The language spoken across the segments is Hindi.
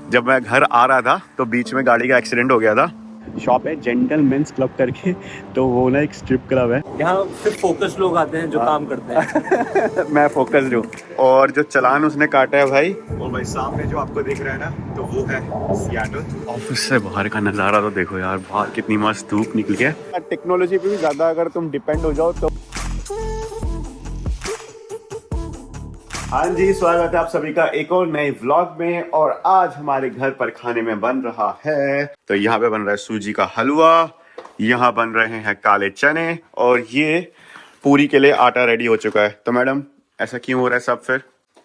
जब मैं घर आ रहा था तो बीच में गाड़ी का एक्सीडेंट हो गया था। शॉप है जेंटलमैन्स क्लब करके, तो वो ना एक स्ट्रिप क्लब है। यहाँ सिर्फ फोकस लोग आते हैं जो काम करते हैं। मैं फोकस्ड हूँ। और जो चालान उसने काटा है भाई, और भाई सामने जो आपको दिख रहा है ना, तो वो है सियाटल। ऑफिस से बाहर का नज़ारा तो देखो यार, बाहर कितनी मस्त धूप निकली है। टेक्नोलॉजी पे भी ज़्यादा अगर तुम डिपेंड हो जाओ तो। हाँ जी, स्वागत है आप सभी का एक और नए व्लॉग में। और आज हमारे घर पर खाने में बन रहा है, तो यहाँ पे बन रहा है सूजी का हलवा, यहाँ बन रहे हैं काले चने, और ये पूरी के लिए आटा रेडी हो चुका है। तो मैडम, ऐसा क्यों हो रहा है सब फिर?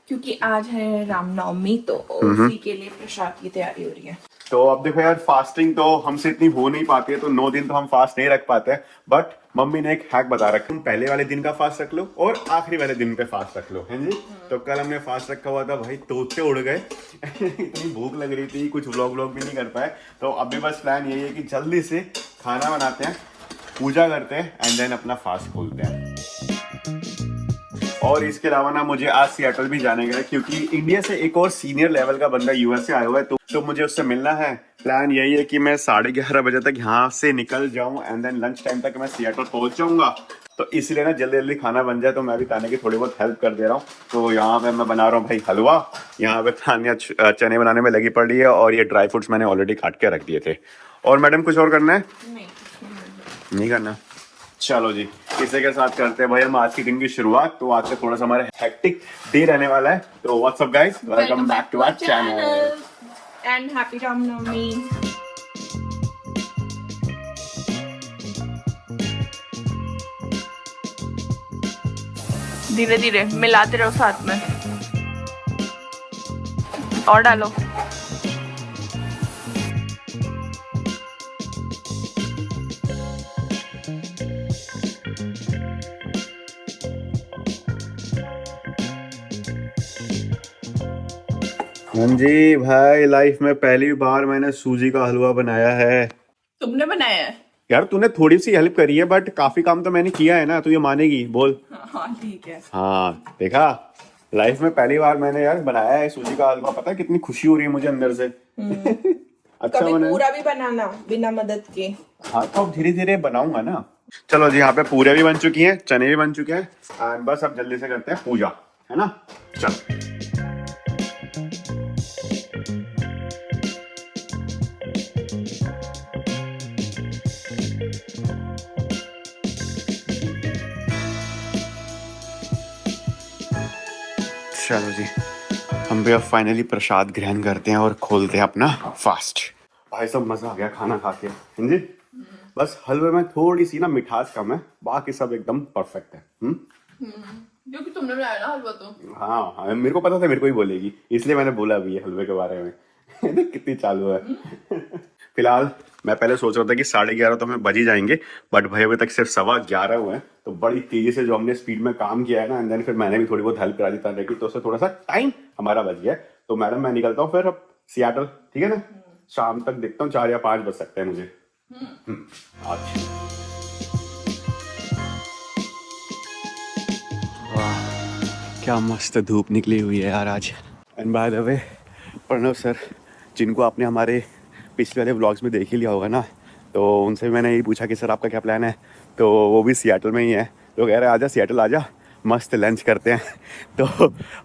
क्योंकि आज है रामनवमी, तो उसी के लिए प्रसाद की तैयारी हो रही है। तो अब देखो यार, फास्टिंग तो हमसे इतनी हो नहीं पाती है, तो 9 दिन तो हम फास्ट नहीं रख पाते, बट मम्मी ने एक हैक बता रखा, तुम पहले वाले दिन का फास्ट रख लो और आखिरी वाले दिन पे फास्ट रख लो, है जी। तो कल हमने फास्ट रखा हुआ था भाई, तोते उड़ गए। इतनी भूख लग रही थी, कुछ व्लॉग भी नहीं कर पाए। तो अभी बस प्लान यही है कि जल्दी से खाना बनाते हैं, पूजा करते हैं, एंड देन अपना फास्ट खोलते हैं। और इसके अलावा ना, मुझे आज सियाटल भी जाने का है, क्योंकि इंडिया से एक और सीनियर लेवल का बंदा यूएस से आया हुआ है, तो मुझे उससे मिलना है। प्लान यही है कि मैं 11:30 बजे तक यहाँ से निकल जाऊं, एंड देन लंच टाइम तक मैं सियाटल पहुंच जाऊंगा। तो इसलिए ना जल्दी जल्दी खाना बन जाए, तो मैं भी ताने की थोड़ी बहुत हेल्प कर दे रहा हूँ। तो यहाँ पे मैं बना रहा हूँ भाई हलवा, यहाँ पे तानिया चने बनाने में लगी पड़ी है, और ये ड्राई फ्रूट्स मैंने ऑलरेडी काट के रख दिए थे। और मैडम, कुछ और करना है? नहीं करना। चलो जी, इसी के साथ करते हैं भाई हम आज की दिन की शुरुआत। तो आज से थोड़ा सा हमारा हेक्टिक डे रहने वाला है। तो what's up guys, welcome back to our channel and happy Ram Navami. धीरे धीरे मिलाते रहो साथ में, और डालो। हाँ जी भाई, लाइफ में पहली बार मैंने सूजी का हलवा बनाया है। तुमने बनाया है? यार तूने थोड़ी सी हेल्प करी है, बट काफी काम तो मैंने किया है ना, तू ये मानेगी? बोल। हाँ ठीक है। हाँ देखा, लाइफ में पहली बार मैंने यार बनाया है सूजी का हलवा। पता है कितनी खुशी हो रही है मुझे अंदर से। अच्छा कभी बना है? पूरा भी बनाना बिना मदद के। हाँ तो अब धीरे धीरे बनाऊंगा ना। चलो जी, यहाँ पे पूरे भी बन चुकी हैं, चने भी बन चुके हैं, एंड बस अब जल्दी से करते हैं पूजा, है ना। चल चलो जी, हम भी अब फाइनली प्रसाद ग्रहण करते हैं और खोलते हैं अपना फास्ट। भाई सब मजा आ गया खाना खा के, हैं जी। बस हलवे में थोड़ी सी ना मिठास कम है, बाकी सब एकदम परफेक्ट है। जो कि तुमने बनाया ना हलवा तो। हाँ हाँ, मेरे को पता था मेरे को ही बोलेगी, इसलिए मैंने बोला भी है हलवे के बारे में। कितनी चालू है। फिलहाल मैं पहले सोच रहा था कि 11:30 तो हमें बज ही जाएंगे, बट भाई अभी तक सिर्फ 11:15 हुए हैं। तो बड़ी तेजी से जो हमने स्पीड में काम किया है ना, एंड देन फिर मैंने भी थोड़ी बहुत हेल्प करा दी था, तो उससे थोड़ा सा टाइम हमारा बच गया। तो मैडम मैं निकलता हूँ फिर अब सियाटल, ठीक है ना। शाम तक देखता हूँ, 4 या 5 बज सकते हैं मुझे। आज क्या मस्त धूप निकली हुई है यार आज। And by the way, Pranav sir, जिनको आपने हमारे पिछले वाले व्लॉग्स में देख ही लिया होगा ना, तो उनसे मैंने यही पूछा कि सर आपका क्या प्लान है। तो वो भी सियाटल में ही है, तो कह रहे आजा सियाटल आजा, मस्त लंच करते हैं। तो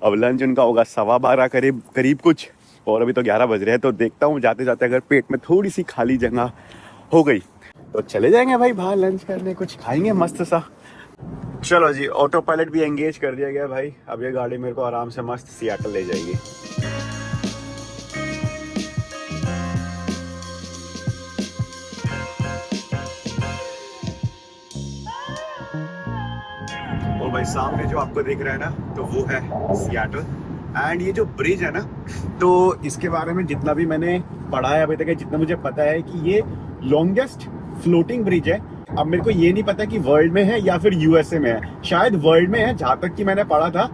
अब लंच उनका होगा 12:15 करीब कुछ, और अभी तो 11 बज रहे हैं। तो देखता हूँ जाते जाते अगर पेट में थोड़ी सी खाली जगह हो गई तो चले जाएंगे भाई बाहर लंच करने, कुछ खाएंगे मस्त सा। चलो जी, ऑटो पायलट भी एंगेज कर दिया गया भाई। अब ये गाड़ी मेरे को आराम से मस्त सियाटल ले जाएगी। और भाई सामने जो आपको दिख रहा है ना, तो वो है सियाटल। एंड ये जो ब्रिज है ना, तो इसके बारे में जितना भी मैंने पढ़ा है अभी तक, जितना मुझे पता है कि ये लॉन्गेस्ट फ्लोटिंग ब्रिज है। अब मेरे को ये नहीं पता कि वर्ल्ड में है या फिर यूएसए में है, शायद वर्ल्ड में है जहां तक कि मैंने पढ़ा था।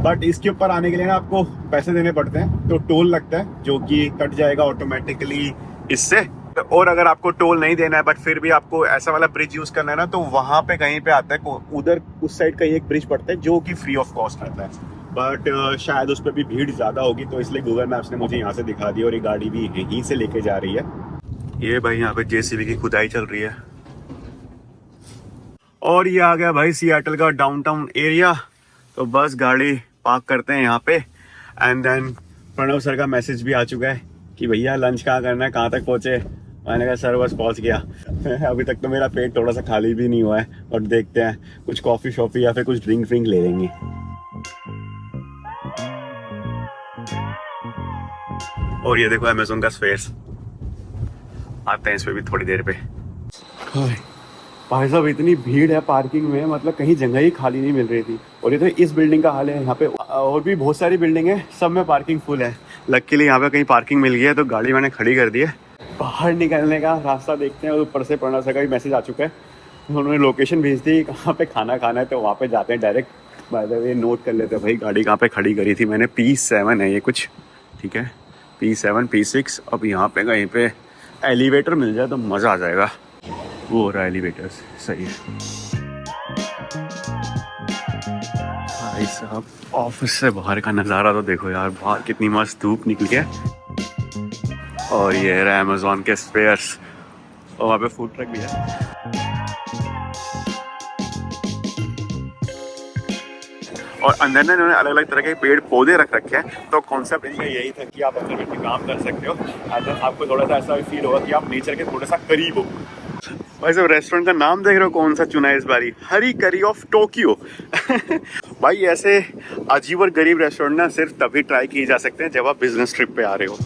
बट इसके ऊपर आने के लिए ना आपको पैसे देने पड़ते हैं, तो टोल लगता है, जो कि कट जाएगा ऑटोमेटिकली इससे। और अगर आपको टोल नहीं देना है बट फिर भी आपको ऐसा वाला ब्रिज यूज करना है ना, तो वहां पे कहीं पे आता है, उधर उस साइड का एक ब्रिज पड़ता है जो कि फ्री ऑफ कॉस्ट रहता है। बट शायद उस पर भी भीड़ ज़्यादा होगी, तो इसलिए गूगल मैप्स ने मुझे यहाँ से दिखा दी और ये गाड़ी भी यहीं से लेके जा रही है। ये भाई यहाँ पे जेसीबी की खुदाई चल रही है। और ये आ गया भाई सियाटल का डाउनटाउन एरिया। तो बस गाड़ी पार्क करते हैं यहाँ पे एंड देन प्रणव सर का मैसेज भी आ चुका है कि भैया लंच कहाँ करना है, कहाँ तक पहुँचे। मैंने कहा सर बस पहुँच गया। अभी तक तो मेरा पेट थोड़ा सा खाली भी नहीं हुआ है, और देखते हैं कुछ कॉफ़ी शॉफ़ी या फिर कुछ ड्रिंक व्रिंक ले लेंगे। और ये देखो अमेज़न का स्पेस, आते हैं इस पे भी थोड़ी देर पे। भाई साहब इतनी भीड़ है पार्किंग में, मतलब कहीं जगह ही खाली नहीं मिल रही थी। और ये तो इस बिल्डिंग का हाल है, यहाँ पे और भी बहुत सारी बिल्डिंग है, सब में पार्किंग फुल है। लकीली यहाँ पे कहीं पार्किंग मिल गई है तो गाड़ी मैंने खड़ी कर दी है। बाहर निकलने का रास्ता देखते हैं, और ऊपर से प्रणव सर का भी मैसेज आ चुका है, उन्होंने लोकेशन भेज दी कहाँ पे खाना खाना है, तो वहाँ पे जाते हैं direct. Bye the way note कर लेते हैं भाई गाड़ी कहाँ पे खड़ी करी थी मैंने, P7 है ये कुछ, ठीक है P7 P6। अब यहाँ पे कहीं पे एलिवेटर मिल जाए तो मज़ा आ जाएगा। वो हो रहा है एलिवेटर, सही है। भाई साहब ऑफिस से बाहर का नज़ारा तो देखो यार, बाहर कितनी मस्त धूप निकल गया। और ये रहा अमेज़न के स्पेयर्स, और वहाँ पे फूड ट्रक भी है। और अंदर ना इन्होंने अलग अलग तरह के पेड़ पौधे रख रखे हैं, तो कॉन्सेप्ट इनका यही था कि आप अंदर बैठ के काम कर सकते हो, अंदर आपको थोड़ा सा ऐसा फील होगा कि आप नेचर के थोड़ा सा करीब हो। भाई साहब रेस्टोरेंट का नाम देख रहे हो कौन सा चुना है इस बारी, हरी करी ऑफ टोक्यो। भाई ऐसे अजीब और गरीब रेस्टोरेंट ना सिर्फ तभी ट्राई किए जा सकते हैं जब आप बिजनेस ट्रिप पे आ रहे हो।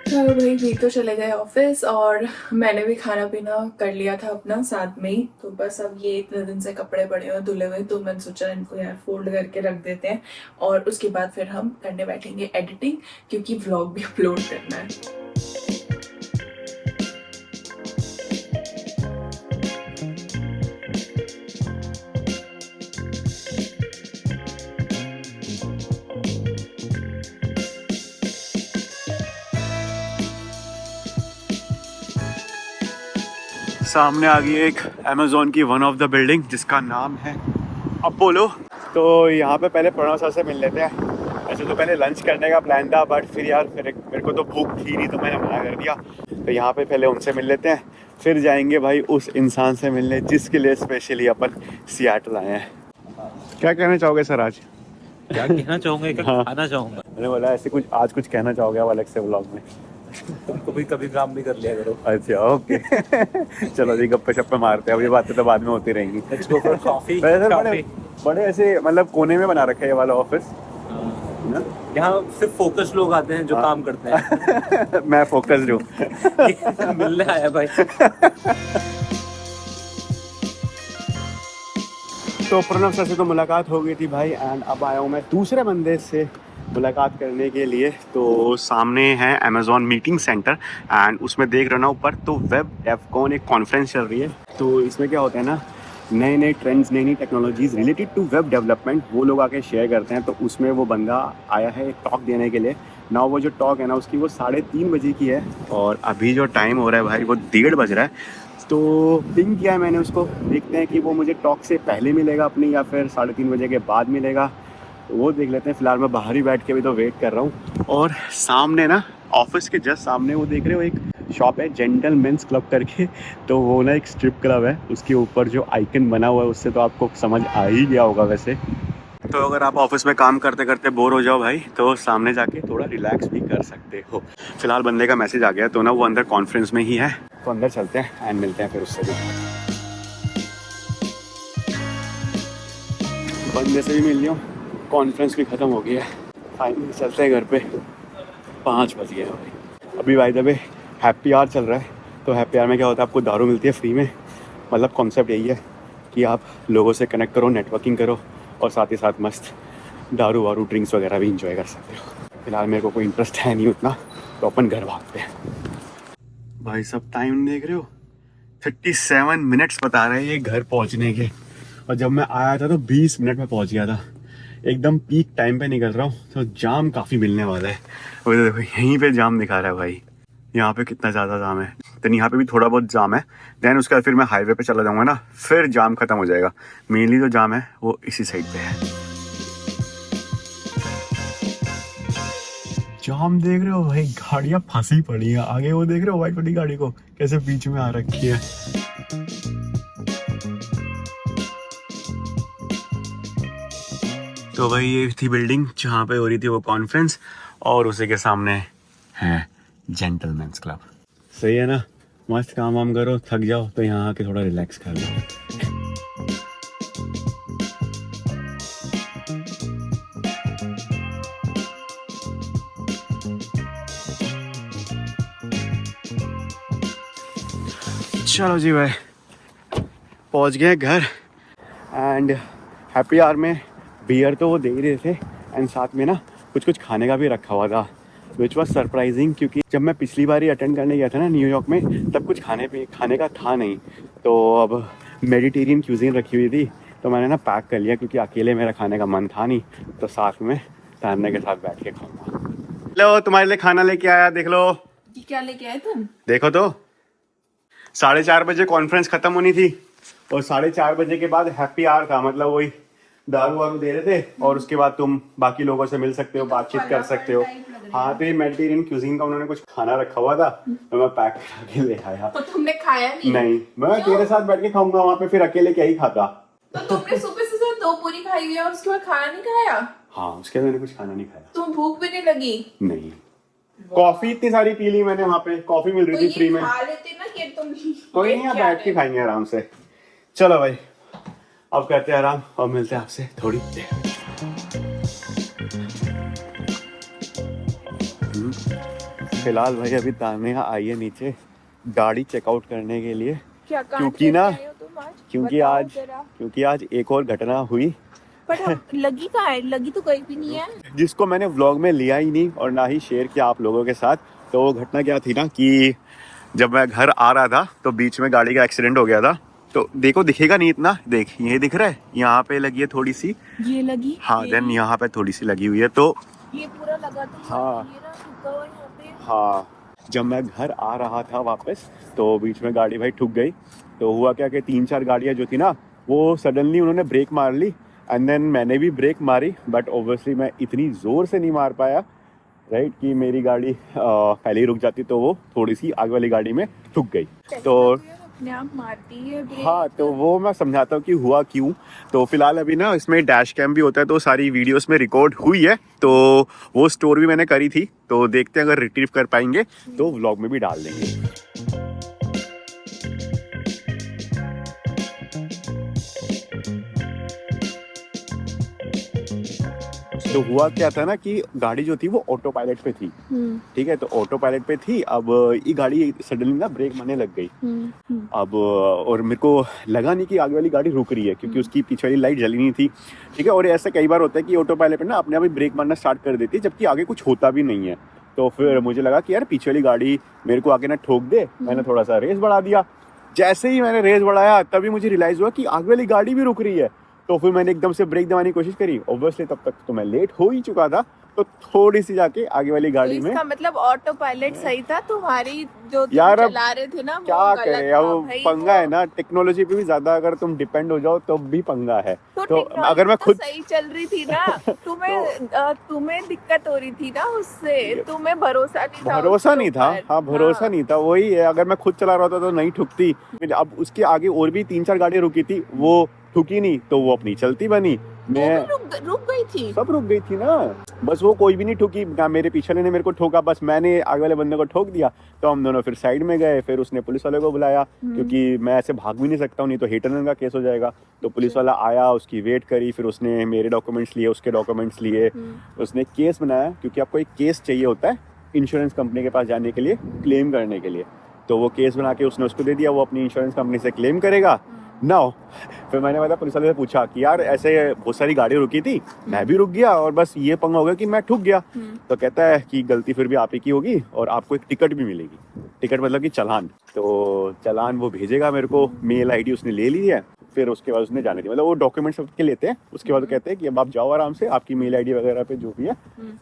चलो भाई भी तो चले गए ऑफिस, और मैंने भी खाना पीना कर लिया था अपना साथ में ही। तो बस अब ये इतने दिन से कपड़े पड़े हुए धुले हुए, तो मैंने सोचा इनको यार फोल्ड करके रख देते हैं, और उसके बाद फिर हम करने बैठेंगे एडिटिंग, क्योंकि व्लॉग भी अपलोड करना है। सामने आ गई एक अमेज़न की वन ऑफ द बिल्डिंग जिसका नाम है अपोलो। तो यहाँ पे पहले प्रणव सर से मिल लेते हैं। ऐसे तो पहले लंच करने का प्लान था, बट फिर यार मेरे को तो भूख थी नहीं, तो मैंने मना कर दिया। तो यहाँ पे पहले उनसे मिल लेते हैं, फिर जाएंगे भाई उस इंसान से मिलने जिसके लिए स्पेशली अपन सियाटल आए हैं। क्या कहना चाहोगे सर आज? क्या कहना चाहूंगा, क्या हाँ। खाना चाहूंगा। मैंने बोला ऐसे कुछ आज कुछ कहना चाहोगे आप अलग से व्लॉग में? कभी कभी काम भी कर लिया करो। अच्छा ओके। चलो जी गप्पे शप्पे मारते हैं, अब ये बातें तो बाद में होती रहेंगी। Let's go for coffee. वैसे Coffee. बड़े ऐसे मतलब कोने में बना रखा है ये वाला ऑफिस ना? यहाँ सिर्फ फोकस लोग आते हैं जो हाँ। काम करते हैं। मैं फोकस्ड हूँ। मिलने आया भाई। तो प्रणव सर से तो मुलाकात हो गई थी भाई, एंड अब आया हूँ मैं दूसरे बंदे से मुलाकात करने के लिए। तो सामने है अमेज़न मीटिंग सेंटर, एंड उसमें देख रहे ना ऊपर तो वेब डेवकॉन एक कॉन्फ्रेंस चल रही है। तो इसमें क्या होता है ना, नए नए ट्रेंड्स, नई नई technologies related to web development वो लोग आके शेयर करते हैं। तो उसमें वो बंदा आया है एक टॉक देने के लिए ना। वो जो टॉक है ना उसकी वो 3:30 बजे की है, और अभी जो टाइम हो रहा है भाई वो 1:30 बज रहा है। तो पिंग किया है मैंने उसको, देखते हैं कि वो मुझे टॉक से पहले मिलेगा अपनी या फिर 3:30 बजे के बाद मिलेगा, वो देख लेते हैं। फिलहाल मैं बाहर ही बैठ के भी तो वेट कर रहा हूँ। और सामने ना ऑफिस के जस्ट सामने वो देख रहे हो एक शॉप है जेंटलमैन्स क्लब करके। तो वो ना एक स्ट्रिप क्लब है, उसके ऊपर जो आइकन बना हुआ है उससे तो आपको समझ आ ही गया होगा वैसे। तो अगर आप ऑफिस में काम करते करते बोर हो जाओ भाई, तो सामने जाके थोड़ा रिलैक्स भी कर सकते हो। फिलहाल बंदे का मैसेज आ गया तो ना वो अंदर कॉन्फ्रेंस में ही है, तो अंदर चलते हैं एंड मिलते हैं फिर उससे भी। बंदे से भी मिल लिया, कॉन्फ्रेंस भी ख़त्म हो गया है, फाइनली चलते हैं घर पे। 5 बज गए भाई। अभी by the way happy hour चल रहा है। तो हैप्पी आवर में क्या होता है, आपको दारू मिलती है फ्री में। मतलब कॉन्सेप्ट यही है कि आप लोगों से कनेक्ट करो, नेटवर्किंग करो, और साथ ही साथ मस्त दारू वारू ड्रिंक्स वगैरह भी इंजॉय कर सकते हो। फिलहाल मेरे को कोई इंटरेस्ट है नहीं उतना, तो अपन घर भागते हैं। भाई सब टाइम देख रहे हो, 37 मिनट्स बता रहे हैं ये घर पहुंचने के, और जब मैं आया था तो 20 मिनट में पहुंच गया था। एकदम पीक टाइम पे निकल रहा हूँ, तो जाम काफ़ी मिलने वाला है। वो देखो यहीं पे जाम दिखा रहा है भाई, यहाँ पे कितना ज़्यादा जाम है। देन यहाँ पे भी थोड़ा बहुत जाम है। देन उसके बाद फिर मैं हाईवे पे चला जाऊँगा ना, फिर जाम खत्म हो जाएगा। मेनली जो जाम है वो इसी साइड पे है। जाम देख रहे हो भाई, गाड़ियां फंसी पड़ी हैं आगे, वो देख रहे हो व्हाइट वाली गाड़ी को कैसे बीच में आ रखी है। तो भाई ये थी बिल्डिंग जहाँ पे हो रही थी वो कॉन्फ्रेंस, और उसी के सामने है जेंटलमैन्स क्लब। सही है ना, मस्त काम वाम करो, थक जाओ तो यहाँ आके थोड़ा रिलैक्स कर लो। चलो जी भाई, पहुंच गए घर एंड हैप्पी आवर में बियर तो वो दे ही रहे थे, एंड साथ में ना कुछ कुछ खाने का भी रखा हुआ था, विच वॉज सरप्राइजिंग, क्योंकि जब मैं पिछली बार ही अटेंड करने गया था ना न्यूयॉर्क में, तब कुछ खाने का था नहीं। तो अब मेडिटेरियन क्यूजीन रखी हुई थी, तो मैंने ना पैक कर लिया, क्योंकि अकेले मेरा खाने का मन था नहीं, तो साथ में तान्या के साथ बैठ के खाऊंगा। लो तुम्हारे लिए खाना लेके आया, देख लो। क्या लेके आए तुम? देखो तो 4:30 बजे कॉन्फ्रेंस खत्म होनी थी, और 4:30 बजे के बाद हैप्पी आवर था, मतलब वही दारू वारू दे रहे थे, और उसके बाद तुम बाकी लोगों से मिल सकते हो, बातचीत कर सकते हो। हाँ, तो ये मेडिटेरियन क्यूजीन का उन्होंने कुछ खाना रखा हुआ था, तो मैं पैक करके ले आया। तो तुमने खाया नहीं? नहीं, मैं तेरे साथ बैठ के खाऊंगा वहाँ पे, फिर अकेले क्या ही खाता। तो तुमने सुबह से सिर्फ 2 पूरी खाई हुई है और उसके बाद खाना नहीं खाया? हाँ, उसके बाद मैंने कुछ खाना नहीं खाया। तुम भूख भी नहीं लगी? नहीं, कॉफी इतनी सारी पी ली मैंने, वहाँ पे कॉफी मिल रही थी फ्री में। खा लेते ना कि तुम। कोई नहीं, बैठ के खाएंगे आराम से। चलो भाई, अब करते हैं आराम और मिलते हैं आपसे थोड़ी देर। फिलहाल भाई अभी तान्या आई है नीचे गाड़ी चेकआउट करने के लिए, क्योंकि ना क्योंकि आज एक और घटना हुई। पर लगी कहाँ है? लगी तो कहीं भी नहीं है, जिसको मैंने व्लॉग में लिया ही नहीं और ना ही शेयर किया आप लोगों के साथ। तो वो घटना क्या थी ना कि जब मैं घर आ रहा था तो बीच में गाड़ी का एक्सीडेंट हो गया था। तो देखो, दिखेगा नहीं इतना, देख ये दिख रहा है, यहाँ पे लगी है थोड़ी सी, ये लगी। हाँ, देन यहाँ पे थोड़ी सी लगी हुई है, तो ये पूरा लगा तो हाँ ये ना ठुका हुआ यहाँ पे। हाँ, जब मैं घर आ रहा था वापस तो बीच में गाड़ी भाई ठुक गई। तो हुआ क्या कि 3-4 गाड़ियाँ जो थी ना, वो सडनली उन्होंने ब्रेक मार ली, एंड देन मैंने भी ब्रेक मारी, बट ऑब्वियसली मैं इतनी ज़ोर से नहीं मार पाया, राइट, कि मेरी गाड़ी पहले ही रुक जाती, तो वो थोड़ी सी आगे वाली गाड़ी में ठुक गई। तो अपने आप मारती है ब्रेक। हाँ, तो वो मैं समझाता हूँ कि हुआ क्यों। तो फिलहाल अभी ना इसमें डैश कैम भी होता है, तो सारी वीडियोस में रिकॉर्ड हुई है, तो वो स्टोर भी मैंने करी थी, तो देखते हैं अगर रिट्रीव कर पाएंगे तो व्लॉग में भी डाल देंगे। तो हुआ क्या था ना कि गाड़ी जो थी वो ऑटो पायलट पे थी, ठीक है, तो ऑटो पायलट पे थी। अब ये गाड़ी सडनली ना ब्रेक मारने लग गई। अब और मेरे को लगा नहीं कि आगे वाली गाड़ी रुक रही है, क्योंकि उसकी पीछे वाली लाइट जली नहीं थी, ठीक है। और ऐसा कई बार होता है कि ऑटो पायलट पे ना अपने आप ही ब्रेक मारना स्टार्ट कर देती है, जबकि आगे कुछ होता भी नहीं है। तो फिर मुझे लगा कि यार पीछे वाली गाड़ी मेरे को आगे ना ठोक दे, मैंने थोड़ा सा रेस बढ़ा दिया। जैसे ही मैंने रेस बढ़ाया तभी मुझे रियलाइज हुआ कि आगे वाली गाड़ी भी रुक रही है। तो फिर मैंने एकदम से ब्रेक दबाने की कोशिश करी, ऑब्वियसली तब तक तो मैं लेट हो ही चुका था, तो थोड़ी सी जाके आगे वाली गाड़ी में। इसका मतलब ऑटो पायलट सही था, तुम्हारी जो तुम यार अब चला रहे थे ना, क्या करे, अब पंगा है ना, टेक्नोलॉजी पे भी ज्यादा अगर तुम डिपेंड हो जाओ तो भी पंगा है। तो अगर मैं खुद सही चल रही थी ना, तुम्हें दिक्कत हो रही थी ना उससे, तुम्हें भरोसा नहीं था। हाँ, भरोसा नहीं था, वही है। अगर मैं खुद चला रहा था तो नहीं ठुकती। अब उसके आगे और भी 3-4 गाड़ियां रुकी थी, वो ठुकी नहीं, तो वो अपनी चलती बनी। मैं रुक गई थी, सब रुक गई थी ना, बस वो कोई भी नहीं ठुकी ना। मेरे पीछे वाले ने मेरे को ठोका, बस मैंने आगे वाले बंदे को ठोक दिया। तो हम दोनों फिर साइड में गए, फिर उसने पुलिस वाले को बुलाया, क्योंकि मैं ऐसे भाग भी नहीं सकता हूँ, नहीं तो हिट एंड रन का केस हो जाएगा। तो पुलिस वाला आया, उसकी वेट करी, फिर उसने मेरे डॉक्यूमेंट्स लिए, उसके डॉक्यूमेंट्स लिए, उसने केस बनाया, क्योंकि आपको एक केस चाहिए होता है इंश्योरेंस कंपनी के पास जाने के लिए, क्लेम करने के लिए। तो वो केस बना के उसने उसको दे दिया, वो अपनी इंश्योरेंस कंपनी से क्लेम करेगा ना। फिर मैंने मतलब पुलिस वाले से पूछा कि यार ऐसे बहुत सारी गाड़ी रुकी थी, मैं भी रुक गया, और बस ये पंगा हो गया कि मैं ठुक गया। तो कहता है कि गलती फिर भी आप ही की होगी, और आपको एक टिकट भी मिलेगी। टिकट मतलब कि चालान। तो चालान वो भेजेगा मेरे को, मेल आईडी उसने ले ली है। फिर उसके बाद उसने जाने दी, मतलब वो डॉक्यूमेंट्स के लेते हैं, उसके बाद कहते हैं कि अब आप जाओ आराम से, आपकी मेल आईडी वगैरह पे जो भी है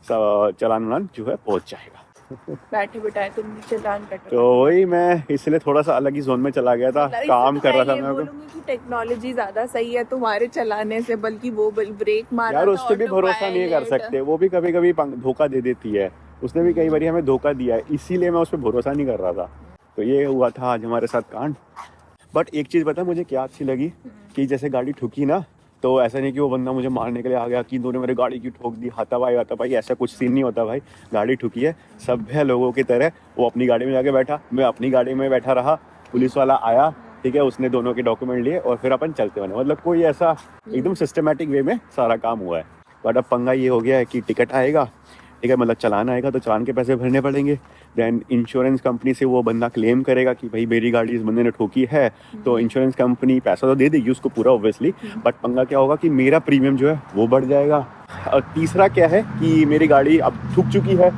चालान जो है पहुंच जाएगा। बैठे बिठाए तुम चालान कटो। तो वही मैं इसलिए थोड़ा सा अलग ही जोन में चला गया था, काम कर रहा था मैं। बोलूंगी कि टेक्नोलॉजी ज्यादा सही है तुम्हारे चलाने से, बल्कि वो ब्रेक मारा यार उस पे भी भरोसा नहीं कर सकते, वो भी कभी कभी धोखा दे देती है। उसने भी कई बार हमें धोखा दिया है, इसीलिए मैं उस पर भरोसा नहीं कर रहा था। तो ये हुआ था आज हमारे साथ कांड। बट एक चीज़ पता मुझे क्या अच्छी लगी कि जैसे गाड़ी ठुकी ना, तो ऐसा नहीं कि वो बंदा मुझे मारने के लिए आ गया कि इन्होंने मेरी गाड़ी की ठोक दी, हाथापाई, ऐसा कुछ सीन नहीं होता भाई। गाड़ी ठुकी है, सभ्य लोगों की तरह वो अपनी गाड़ी में जाके बैठा, मैं अपनी गाड़ी में बैठा रहा, पुलिस वाला आया, ठीक है, उसने दोनों के डॉक्यूमेंट लिए और फिर अपन चलते बने। मतलब कोई ऐसा एकदम सिस्टमेटिक वे में सारा काम हुआ है। बट अब पंगा ये हो गया है कि टिकट आएगा, ठीक है, मतलब चालान आएगा तो चालान के पैसे भरने पड़ेंगे। देन इंश्योरेंस कंपनी से वो बंदा क्लेम करेगा कि भाई मेरी गाड़ी इस बंदे ने ठोकी है, तो इंश्योरेंस कंपनी पैसा तो दे देगी उसको पूरा ऑब्वियसली, बट पंगा क्या होगा कि मेरा प्रीमियम जो है वो बढ़ जाएगा। और तीसरा क्या है कि मेरी गाड़ी अब ठुक चुकी है,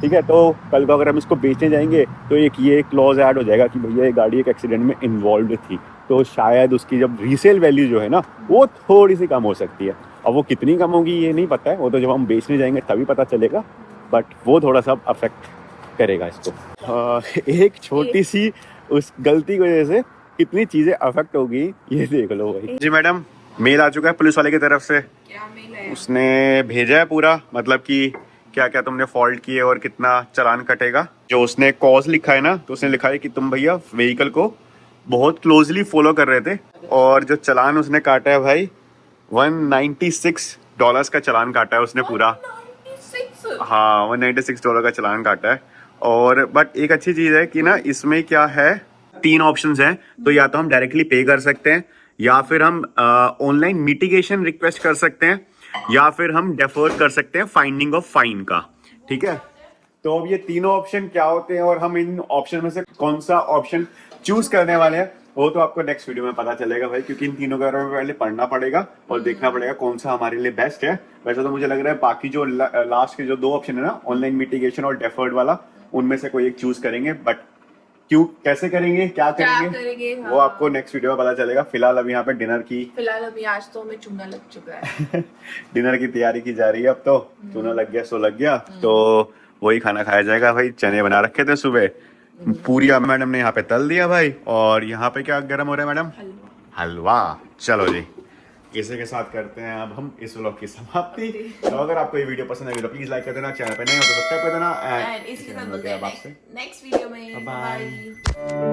ठीक है, तो कल को अगर हम इसको बेचने जाएंगे तो एक ये क्लॉज ऐड हो जाएगा कि भैया ये गाड़ी एक एक्सीडेंट में इन्वॉल्व थी, तो शायद उसकी जब रीसेल वैल्यू जो है ना वो थोड़ी सी कम हो सकती है। अब वो कितनी कम होगी ये नहीं पता है, वो तो जब हम बेचने जाएंगे तभी पता चलेगा, बट वो थोड़ा सा अफेक्ट करेगा इसको। एक छोटी सी उस गलती की वजह से कितनी चीजें अफेक्ट होगी ये देख लो भाई। जी मैडम, मेल आ चुका है पुलिस वाले की तरफ से। क्या मेल है? उसने भेजा है पूरा, मतलब कि क्या क्या तुमने फॉल्ट किए और कितना चालान कटेगा। जो उसने कॉज लिखा है ना, तो उसने लिखा है कि तुम भैया व्हीकल को बहुत क्लोजली फॉलो कर रहे थे, और जो चालान उसने काटा है भाई $196 का चालान काटा है उसने पूरा। 96? हाँ, $196 का चालान काटा है। और बट एक अच्छी चीज है कि ना इसमें क्या है, 3 ऑप्शंस हैं। तो या तो हम डायरेक्टली पे कर सकते हैं, या फिर हम ऑनलाइन मिटिगेशन रिक्वेस्ट कर सकते हैं, या फिर हम डेफर कर सकते हैं फाइंडिंग ऑफ फाइन का, ठीक है। तो अब ये तीनों ऑप्शन क्या होते हैं और हम इन ऑप्शन में से कौन सा ऑप्शन चूज करने वाले हैं वो तो आपको नेक्स्ट वीडियो में पता चलेगा भाई, क्योंकि इन तीनों के बारे में पहले पढ़ना पड़ेगा और देखना पड़ेगा कौन सा हमारे लिए बेस्ट है। वैसे तो मुझे लग रहा है बाकी जो लास्ट के जो 2 ऑप्शन है ना, ऑनलाइन मिटिगेशन और डेफर्ड वाला, उनमें से कोई एक चूज करेंगे। बट क्यों, कैसे करेंगे, क्या करेंगे, हाँ। वो आपको नेक्स्ट वीडियो में पता चलेगा। फिलहाल अभी यहाँ पे फिलहाल अभी आज तो हमें चूना लग चुका है। डिनर की तैयारी की जा रही है। अब तो चूना लग गया सो लग गया, तो वही खाना खाया जाएगा भाई। चने बना रखे थे सुबह, पूरी मैडम ने यहाँ पे तल दिया भाई, और यहाँ पे क्या गर्म हो रहा है मैडम? हलवा। चलो जी, इसी के साथ करते हैं अब हम इस व्लॉग की समाप्ति। तो अगर आपको ये वीडियो पसंद आई तो प्लीज लाइक कर देना, चैनल पे नए हो तो सब्सक्राइब कर देना, एंड इसके साथ मिलते हैं नेक्स्ट वीडियो में। बाय।